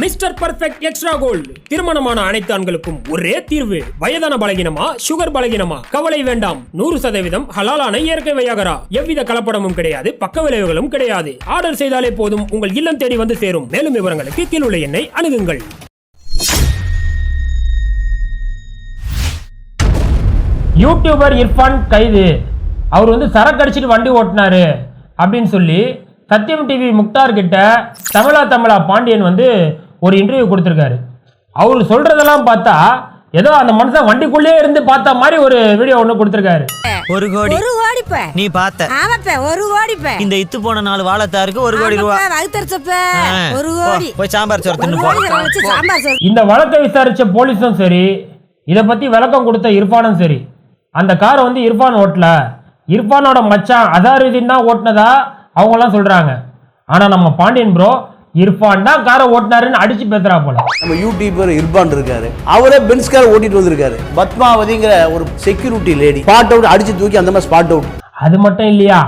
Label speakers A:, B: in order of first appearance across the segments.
A: Mister perfect extra gold திருமணமான அனைத்து ஆண்களுக்கும் ஒரே தீர்வு. வயதான பலகீனமா, சுகர் பலகீனமா, கவலை வேண்டாம். 100% ஹலாலான இயற்கை வையாகரா. எவ்வித கலப்படமும் கிடையாது, பக்க விளைவுகளும் கிடையாது. ஆர்டர் செய்தாலே போதும், உங்கள் இல்லம் தேடி வந்து சேரும். மேலும் விவரங்களுக்கு கீழுள்ள எண்ணை அணுகுங்கள். யூடியூபர் இர்ஃபான் கைது. அவர் சரக்கு அடிச்சிட்டு வண்டி ஓட்டினாரு அப்படின்னு சொல்லி சத்தியம் டிவி முக்தார் கிட்ட தமிழா பாண்டியன் ஒரு இன்டர்வியூ கொடுத்திருக்காரு. அவர் சொல்றதெல்லாம் பார்த்தா ஏதோ அந்த மனுஷன் வண்டிக்குள்ளே இருந்து பார்த்த மாதிரி ஒரு வீடியோ ஒண்ணு கொடுத்திருக்காரு.
B: ஒரு கோடி நீ பார்த்த
C: ஒரு கோடி
B: இந்த இத்து போன 4 வாழைத்தாருக்கு 1 கோடி ரூபாய்.
C: ஒரு கோடி
B: போய் சாம்பார் சோறு தின்னு போ.
A: இந்த வழக்கை விசாரிச்ச போலீஸும் சரி, இதை பத்தி விளக்கம் கொடுத்த இர்ஃபானும் சரி, அந்த காரை இர்ஃபான் ஓட்டல, இர்ஃபானோட மச்சான் அசாருதீன் தான் ஓட்டினதா அவங்க எல்லாம் சொல்றாங்க. ஆனா நம்ம பாண்டியன் ப்ரோ இர்ஃபான் தான் காரை ஓட்டினாருன்னு அடிச்சு பேசுறா போல.
D: நம்ம யூடியூபர் இர்ஃபான் இருக்காரு, அவரே பென்ஸ் காரை ஓட்டிட்டு வந்திருக்காரு. பத்மாவதிங்கிற ஒரு செக்யூரிட்டி லேடி ஸ்பாட் அவுட் அடிச்சு தூக்கி அந்த மாதிரி ஸ்பாட் அவுட்.
A: அது மட்டும் இல்லையா,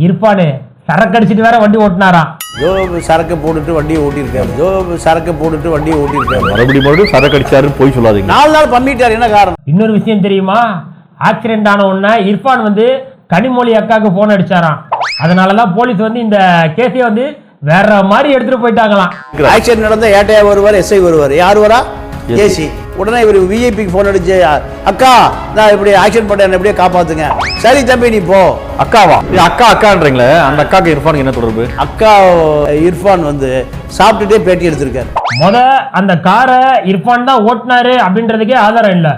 A: இர்ஃபானு சரக்கு அடிச்சிட்டு வேற வண்டி ஓட்டினாராம்.
D: சரக்கு போட்டுட்டு வண்டியை ஓட்டியிருக்காரு, சரக்கு போட்டுட்டு வண்டியை ஓட்டியிருக்காரு.
E: மறுபடியும் சரக்கு அடிச்சாரு போய் சொல்லாதீங்க.
D: 4 நாள் பண்ணிட்டாரு, என்ன காரணம்?
A: இன்னொரு விஷயம் தெரியுமா, ஆக்சிடென்ட் ஆன உடனே இர்ஃபான் கனிமொழி அக்காவுக்கு போன் அடிச்சாராம். அதனாலதான் போலீஸ் இந்த கேஸையே வேற மாதிரி எடுத்துட்டு போயிட்டாங்களாம்.
D: ஆக்சிடென்ட் நடந்த ஏட்டையா வருவார், எஸ்ஐ வருவார், யார் வரா? ஏசி. உடனே இவர் விஐபிக்கு போன் அடிச்சு, அக்கா நான் இப்படி ஆக்சிடென்ட் பண்ணேன், எப்படியே காப்பாத்துங்க. சரி தம்பி நீ போ.
E: அக்காவா? அக்கான்றீங்களே, அந்த அக்காக்கு இர்ஃபானுக்கு என்ன தொடர்பு?
D: அக்கா இர்ஃபான் சாப்பிட்டுட்டே பேட்டி எடுத்திருக்காரு.
A: அந்த காரை இர்ஃபான் தான் ஓட்டினாரு அப்படின்றதுக்கே ஆதாரம் இல்லை.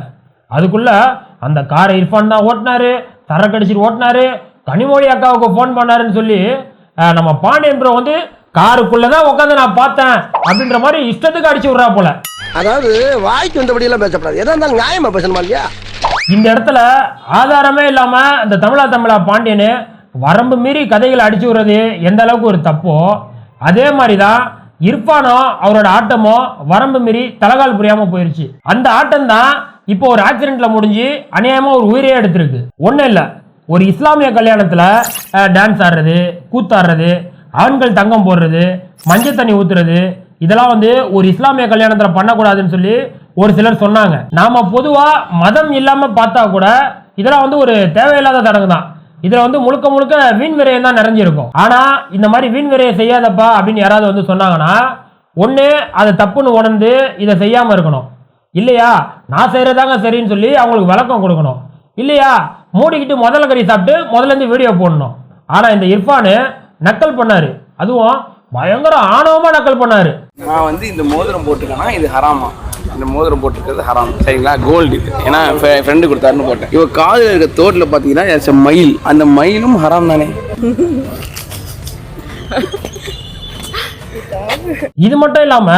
A: அதுக்குள்ள அந்த காரை இர்ஃபான் தான் ஓட்டினாரு, சரக்கு அடிச்சுட்டு ஓட்டினாரு, கனிமொழி அக்காவுக்கு போன் பண்ணாருன்னு சொல்லி நம்ம பாண்டியன் ப்ரோ காருக்குள்ளதான் உட்காந்து நான் பார்த்தேன் அப்படின்ற மாதிரி இஷ்டத்துக்கு அடிச்சு விடுறா போல.
F: அதாவது வாய்க்கு வந்தபடி எல்லாம் பேசப்படாது, எதா இருந்தாலும் நியாயமா பேசணுமா இல்லையா? இந்த
A: இடத்துல ஆதாரமே இல்லாம இந்த தமிழா பாண்டியனு வரம்பு மீறி கதைகளை அடிச்சு விடுறது எந்த அளவுக்கு ஒரு தப்போ, அதே மாதிரிதான் இர்ஃபானோ அவரோட ஆட்டமோ வரம்பு மீறி தலகால் புரியாம போயிருச்சு. அந்த ஆட்டம் தான் இப்போ ஒரு ஆக்சிடென்ட்ல முடிஞ்சு அநியாயமா ஒரு உயிரே எடுத்திருக்கு. ஒன்னும் இல்ல, ஒரு இஸ்லாமிய கல்யாணத்துல டான்ஸ் ஆடுறது, கூத்தாடுறது, ஆண்கள் தங்கம் போடுறது, மஞ்சள் தண்ணி ஊத்துறது, இதெல்லாம் ஒரு இஸ்லாமிய கல்யாணத்துல பண்ணக்கூடாதுன்னு சொல்லி ஒரு சிலர் சொன்னாங்க. நாம பொதுவா மதம் இல்லாம பார்த்தா கூட இதெல்லாம் ஒரு தேவையில்லாத தடங்கு தான். இதுல முழுக்க முழுக்க வீண் விரையம் தான் நிறைஞ்சிருக்கும். ஆனா இந்த மாதிரி வீண் விரையம் செய்யாதப்பா அப்படின்னு யாராவது சொன்னாங்கன்னா, ஒண்ணு அதை தப்புன்னு உணர்ந்து இதை செய்யாம இருக்கணும், இல்லையா நான் செய்யறதாங்க சரின்னு சொல்லி அவங்களுக்கு விளக்கம் கொடுக்கணும், இல்லையா மூடிக்கிட்டு முதல்ல கறி சாப்பிட்டு முதல்ல இருந்து வீடியோ போடணும். ஆனா இந்த இர்ஃபானு நக்கல் பண்ணாரு, அதுவும் பயங்கர ஆணவமா நக்கல் பண்ணாரு.
G: நான் இந்த மோதிரம் போட்டுக்கேன்னா இது ஹராமா, இந்த மோதிரம் போட்டுக்கிறது ஹராம், சரிங்களா? கோல்டு இது, ஏன்னா ஃப்ரெண்டு கொடுத்தாருன்னு போட்டேன். இவ காதில் இருக்க தோட்டில் பார்த்தீங்கன்னா மயில், அந்த மயிலும் ஹராம் தானே.
A: இது மட்டும் இல்லாம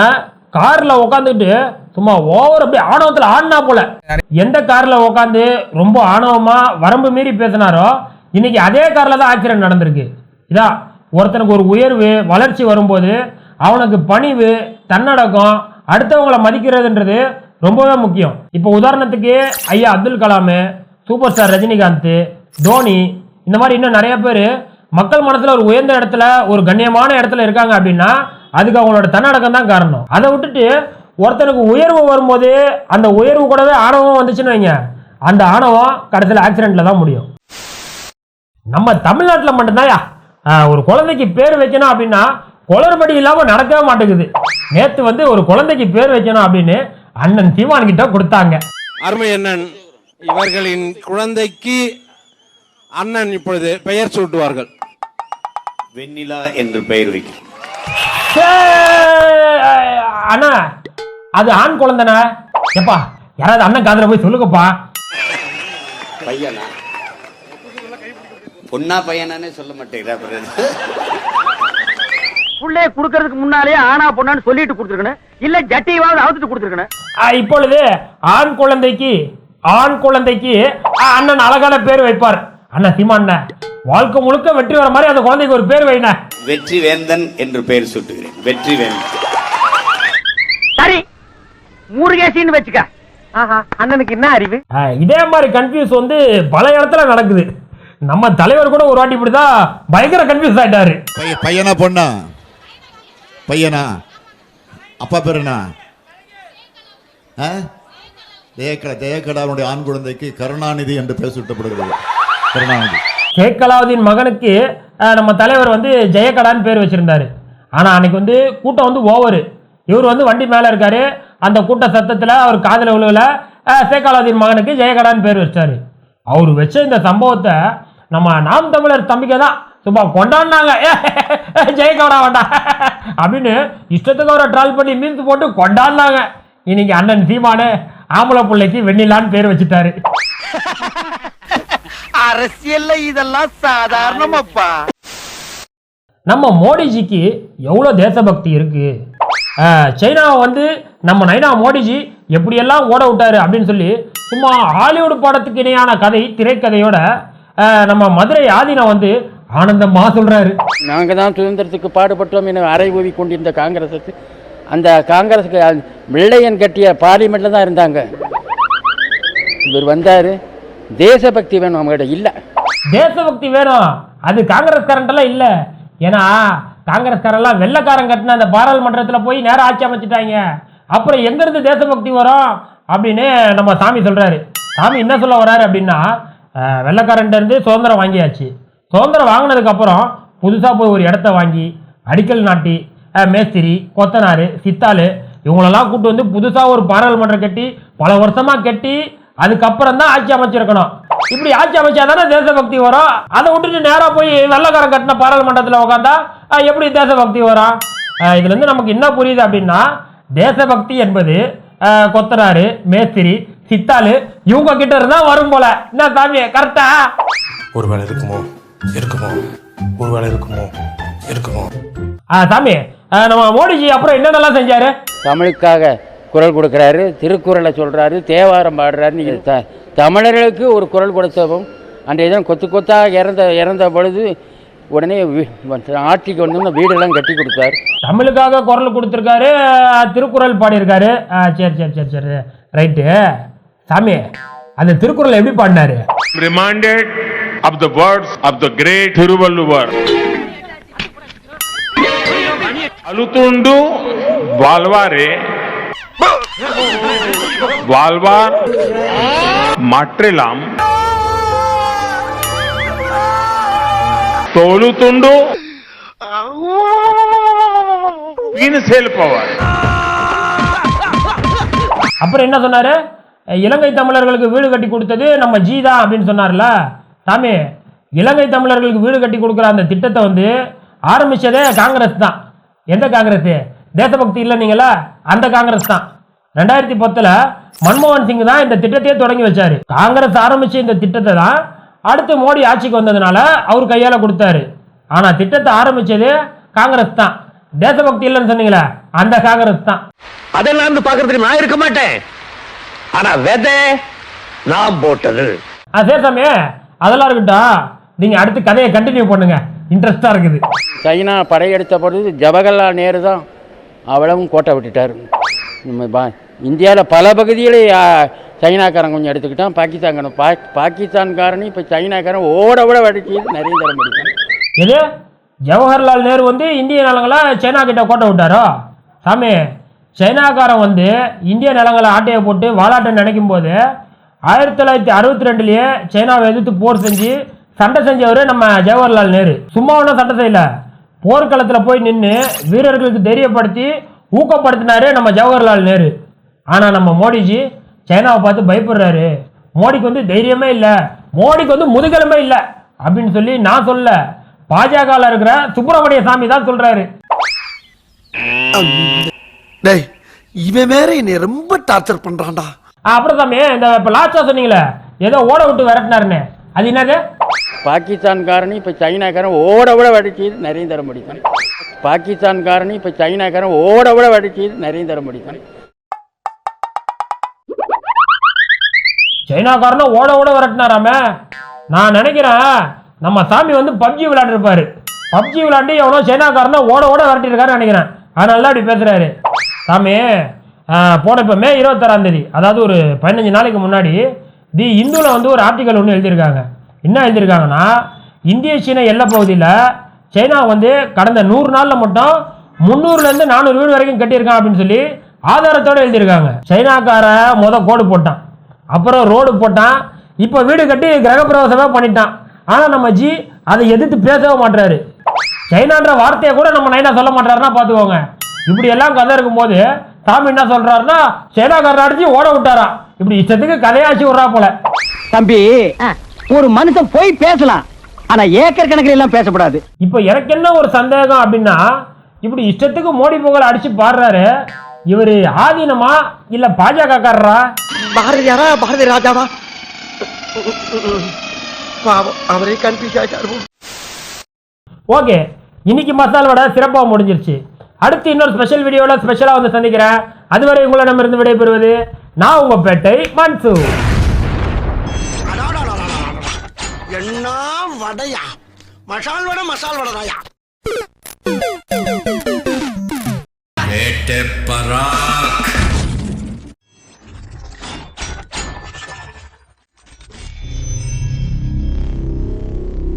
A: கார்ல உட்காந்துட்டு சும்மா ஓவர் அப்படி ஆணவத்துல ஆடினா போல. எந்த கார்ல உட்காந்து ரொம்ப ஆணவமா வரம்பு மீறி பேசினாரோ இன்னைக்கு அதே கார்ல தான் ஆக்சிடென்ட் நடந்திருக்கு. இதான் ஒருத்தனுக்கு ஒரு உயர்வு வளர்ச்சி வரும்போது அவனுக்கு பணிவு, தன்னடக்கம், அடுத்தவங்களை மதிக்கிறதுன்றது ரொம்பவே முக்கியம். இப்போ உதாரணத்துக்கு ஐயா அப்துல் கலாம், சூப்பர் ஸ்டார் ரஜினிகாந்த், தோனி, இந்த மாதிரி இன்னும் நிறைய பேர் மக்கள் மனசுல ஒரு உயர்ந்த இடத்துல ஒரு கண்ணியமான இடத்துல இருக்காங்க அப்படின்னா அதுக்கு அவங்களோட தன்னடக்கம் தான் காரணம். அதை விட்டுட்டு ஒருத்தனுக்கு உயர்வு வரும்போது அந்த உயர்வு கூடவே ஆணவம் வந்துச்சுன்னு வைங்க, அந்த ஆணவம் கடைசியில் ஆக்சிடென்ட்ல தான் முடியும். நம்ம தமிழ்நாட்டில் மட்டும்தான் ஒரு குழந்தைக்கு பேர் வைக்கணும் அப்படின்னா குளறுபடி இல்லாம நடக்கவே மாட்டேங்குது. நேத்து ஒரு குழந்தைக்கு பேர் வைக்கணும் அப்படின்னு அண்ணன் சீமான் கிட்ட கொடுத்தாங்க.
H: அருமை அண்ணன் இவர்களின் குழந்தைக்கு அண்ணன் இப்பொழுது பெயர் சூட்டுவார்கள்.
I: வெண்ணிலா என்று பெயர் வைக்கும்.
A: அண்ணா அது ஆண் குழந்தைனா? எப்பா யாராவது அண்ணன் காதுல போய் சொல்லுங்கப்பா.
I: பையனா பொண்ணா பையனானே சொல்ல மாட்டேங்கிறா.
C: புள்ளே குடுக்கிறதுக்கு முன்னாலே ஆனா பொண்ணான்னு சொல்லிட்டு கொடுத்துருக்கணும், இல்ல ஜட்டியாவது அவுத்துட்டு கொடுத்துருக்கணும்.
A: இப்பொழுது ஆண் குழந்தைக்கு அண்ணன் அழகான பேர் வைப்பார். அண்ணா சீமான் வாழ்க்கை முழுக்க வெற்றி வர மாதிரி அந்த குழந்தைக்கு ஒரு பேர் வைன.
I: வெற்றி வேந்தன் என்று பெயர் சூட்டுகிறேன். வெற்றி வேந்தன்.
C: சரி முருகேசின்னு வச்சுக்க. அண்ணனுக்கு என்ன அறிவு?
A: இதே மாதிரி கன்ஃபியூஸ் பல இடத்துல நடக்குது. நம்ம தலைவர் கூட ஒரு வாட்டி இப்படிதான் பயங்கர கன்ஃபியூஸ் ஆயிட்டாரு.
J: பையனா பொண்ணா? பையனா அப்பா பேர் என்ன? ஜெயகலாவுடைய ஆண் குழந்தைக்கு கருணாநிதி என்று பெயர் சூட்டப்படுகிறது. கருணாநிதி.
A: ஜெயகலாவுதீன் மகனுக்கு நம்ம தலைவர் வந்து ஜெயகலான்னு பேர் வச்சிருந்தாரு. ஆனா அன்னைக்கு வந்து கூட்டம் வந்து ஓவரு. இவர் வந்து வண்டி மேல இருக்காரு. அந்த கூட்ட சத்தத்துல அவர் காதல உழுவுல ஜெயகலாவுதீன் மகனுக்கு ஜெயகலான்னு பேர் வச்சாரு. அவர் வச்ச இந்த சம்பவத்தை நம்ம நாம் தமிழர் தம்பிக்கை தான் சும்மா கொண்டாடினாங்க. ஜெயகலா வேண்டா அப்படின்னு இஷ்டத்துக்கு அவரை ட்ரால் பண்ணி மீன்ஸ் போட்டு கொண்டாடினாங்க. இன்னைக்கு அண்ணன் சீமானு ஆம்பளை பிள்ளைக்கு வெண்ணிலான்னு பேர் வச்சுட்டாரு.
F: அரசியல்ல இதெல்லாம் சாதாரணமாப்பா.
A: நம்ம மோடிஜிக்கு எவ்வளோ தேசபக்தி இருக்கு. சைனாவை வந்து நம்ம நைனா மோடிஜி எப்படியெல்லாம் ஓட விட்டாரு அப்படின்னு சொல்லி சும்மா ஹாலிவுட் படத்துக்கு இணையான கதை திரைக்கதையோட நம்ம மதுரை ஆதீனா வந்து ஆனந்தமா சொல்றாரு.
C: நாங்க தான் சுதந்திரத்துக்கு பாடுபட்டோம் என அறை ஊதி கொண்டிருந்த காங்கிரஸுக்கு அந்த காங்கிரஸுக்கு வெள்ளையன் கட்டிய பார்லிமெண்ட்ல தான் இருந்தாங்க. இவர் வந்தாரு. தேசபக்தி வேணும் நம்மகிட்ட இல்ல.
A: தேசபக்தி வேணும் அது காங்கிரஸ்காரன்ட்டெல்லாம் இல்ல. ஏன்னா காங்கிரஸ்காரெல்லாம் வெள்ளைக்காரன் கட்டின அந்த பாராளுமன்றத்தில் போய் நேரம் ஆட்சி அமைச்சிட்டாங்க. அப்புறம் எங்கிருந்து தேசபக்தி வரும் அப்படின்னு நம்ம சாமி சொல்றாரு. சாமி என்ன சொல்ல வர்றாரு அப்படின்னா வெள்ளைக்காரன்ட்ட இருந்து சுதந்திரம் வாங்கியாச்சு. சுதந்திரம் வாங்கினதுக்கு அப்புறம் புதுசா போய் ஒரு இடத்த வாங்கி அடிக்கல் நாட்டி மேஸ்திரி கொத்தனாரு சித்தாளு இவங்களெல்லாம் கூட்டு வந்து புதுசா ஒரு பாராளுமன்றம் கட்டி பல வருஷமா கட்டி அதுக்கப்புறம் தான் ஆட்சி அமைச்சிருக்கணும். இப்படி ஆட்சி அமைச்சா தானே தேசபக்தி வரும். அதை விட்டுட்டு நேராக போய் வெள்ளைக்காரன் கட்டின பாராளுமன்றத்தில் உட்காந்தா எப்படி தேசபக்தி வரும்? இதுல இருந்து நமக்கு என்ன புரியுது அப்படின்னா தேசபக்தி என்பது கொத்தனாரு மேஸ்திரி சித்தாளு இவங்க கிட்ட இருந்தா வரும் போல. என்ன சாமி கரெக்டா?
H: ஒருவேளை இருக்குமோ இருக்குமோ ஒருவேளை இருக்குமோ இருக்குமோ.
A: சாமி நம்ம மோடிஜி அப்புறம் என்னென்னலாம் செஞ்சாரு?
C: தமிழுக்காக குரல் கொடுக்குறாரு. திருக்குறளை சொல்றாரு. தேவாரம் பாடுறாரு. நீங்கள் தமிழர்களுக்கு ஒரு குரல் கொடுத்தவும் அன்றைய தினம் கொத்து கொத்தாக இறந்த பொழுது உடனே ஆட்சிக்கு வந்து வீடெல்லாம் கட்டி கொடுத்தாரு.
A: தமிழுக்காக குரல் கொடுத்துருக்காரு. திருக்குறள் பாடியிருக்காரு. சரி சரி சரி சரி ரைட்டு. சாமி அந்த திருக்குறள் எப்படி பாடினாரு?
H: Reminded of the words of the great Thiruvalluvar. அலுத்துண்டு வாழ்வாரே வாழ்வார் மற்றெல்லாம் தோலுத்துண்டு வீண் செல்பவர்.
A: அப்புறம் என்ன சொன்னாரு? இலங்கை தமிழர்களுக்கு வீடு கட்டி கொடுத்தது நம்ம ஜி தான் அப்படின்னு சொன்னார்ல. சாமி இலங்கை தமிழர்களுக்கு வீடு கட்டி கொடுக்குற அந்த திட்டத்தை வந்து ஆரம்பிச்சதே காங்கிரஸ் தான். எந்த காங்கிரஸ்? தேசபக்தி இல்லைன்னீங்களா அந்த காங்கிரஸ் தான். 2010 மன்மோகன் சிங் தான் இந்த திட்டத்தையே தொடங்கி வச்சாரு. காங்கிரஸ் ஆரம்பிச்ச இந்த திட்டத்தை தான் அடுத்து மோடி ஆட்சிக்கு வந்ததுனால அவர் கையால கொடுத்தாரு. ஆனா திட்டத்தை ஆரம்பிச்சது காங்கிரஸ் தான். தேசபக்தி இல்லைன்னு சொன்னீங்களா அந்த காங்கிரஸ் தான்.
F: அதெல்லாம் பாக்குறதுக்கு நான் இருக்க மாட்டேன். ஆனா விதை நான் போட்டது.
A: சரி சாமி அதெல்லாம் இருக்கட்டும். நீங்க அடுத்து கதையை கண்டினியூ பண்ணுங்க. இன்ட்ரெஸ்டா இருக்குது.
C: சைனா படையெடுத்த பொழுது ஜவஹர்லால் நேரு தான் அவ்வளவும் கோட்டை விட்டுட்டார். இந்தியாவில் பல பகுதிகளை சைனாக்காரன் கொஞ்சம் எடுத்துக்கிட்டான். பாகிஸ்தான்காரன் இப்போ சைனாக்காரன் ஓட வடிச்சு நரேந்திர மோடி.
A: இது ஜவஹர்லால் நேரு வந்து இந்திய நிலங்களை சைனா கிட்ட கோட்டை விட்டாரோ? சாமி சைனாக்காரன் வந்து இந்திய நிலங்களை ஆட்டையை போட்டு வாலாட்ட நினைக்கும் போது 1962 சைனாவை எதிர்த்து போர் செஞ்சு சண்டை செஞ்சவர் நம்ம ஜவஹர்லால் நேரு. சும்மா ஒன்றும் சண்டை செய்யல. போர்க்களத்தில் போய் நின்று வீரர்களுக்கு தெரியப்படுத்தி ஊக்கப்படுத்தினாரு நம்ம ஜவஹர்லால் நேரு. ஆனால் நம்ம மோடிஜி சைனாவை பார்த்து பயப்படுறாரு. மோடிக்கு வந்து தைரியமே இல்லை, மோடிக்கு வந்து முதுகெலும்பே இல்லை அப்படின்னு சொல்லி நான் சொல்ல பாஜகவில் இருக்கிற சுப்பிரமணிய சாமி தான் சொல்றாரு.
F: இவன் வேற என்னை ரொம்ப டார்ச்சர் பண்றான்டா.
A: அப்புறம் சாமி இந்த லாஸ்டா சொன்னீங்களே ஏதோ ஓட விட்டு விரட்டினாருன்னு அது என்னது?
C: பாகிஸ்தான்காரன் இப்போ சைனாக்காரன் ஓட வடிச்சு நரேந்திர மோடி தான். பாகிஸ்தான்காரன் இப்போ சைனாக்காரன் ஓட வடிச்சு நரேந்திர மோடி தான்.
A: சைனாக்காரனை ஓட விரட்டினாராமே. நான் நினைக்கிறேன் நம்ம சாமி வந்து பப்ஜி விளையாண்டுருப்பாரு. பப்ஜி விளையாண்டு எவ்வளோ சைனாக்காரனை ஓட விரட்டிருக்காருன்னு நினைக்கிறேன். அதனால தான் அப்படி பேசுறாரு. சாமி போன இப்போ மே 26 அதாவது ஒரு 15 நாளைக்கு முன்னாடி தி இந்துவில் வந்து ஒரு ஆர்டிக்கல் ஒன்று எழுதியிருக்காங்க. என்ன எழுதியிருக்காங்கன்னா இந்திய சீன எல்லை பகுதியில் சைனா வந்து கடந்த 100 நாளில் மட்டும் 300 to 400 வீடு வரைக்கும் கட்டியிருக்கான் அப்படின்னு சொல்லி ஆதாரத்தோடு எழுதியிருக்காங்க. சைனாக்கார கோடு போட்டான், அப்புறம் ரோடு போட்டான், இப்போ வீடு கட்டி கிரகப்பிரவேசமே பண்ணிட்டான். ஆனால் நம்ம ஜி அதை எதிர்த்து பேசவே மாட்டாரு. சைனான்ற வார்த்தையை கூட நம்ம நைனா சொல்ல மாட்டாருன்னா பார்த்துக்கோங்க. இப்படி எல்லாம் கதை இருக்கும்போது சாமி என்ன சொல்றாருன்னா சைனாக்காரன் அடிச்சு ஓட விட்டாராம். இப்படி இஷ்டத்துக்கு கதையாச்சு விட்றா போல.
C: தம்பி, ஒரு மனுஷன் போய் பேசலாம், ஆனா ஏக்கர் கணக்கில் எல்லாம் பேசக்கூடாது.
A: இப்போ எனக்கு என்ன ஒரு சந்தேகம் அப்படின்னா, இப்படி இஷ்டத்துக்கு மோடி பொங்கல் அடிச்சு பாடுறாரு, இவரு ஆதீனமா இல்ல பாஜக காரரா?
F: பாரதியாரா பாரதி ராஜாவா? பாவம், அவரே கன்ஃபியூஸ் ஆயிட்டாரு.
A: ஓகே, இன்னைக்கு மசால் வடை சிறப்பாக முடிஞ்சிருச்சு. அடுத்து இன்னொரு ஸ்பெஷல் வீடியோவில் ஸ்பெஷலாக வந்து சந்திக்கிறேன். அதுவரை உங்களிடமிருந்து விடைபெறுவது நான் உங்க பேட்டை மன்சு.
F: என்ன வடையா? மசால் வடை மசால் வடையா?
I: பராக்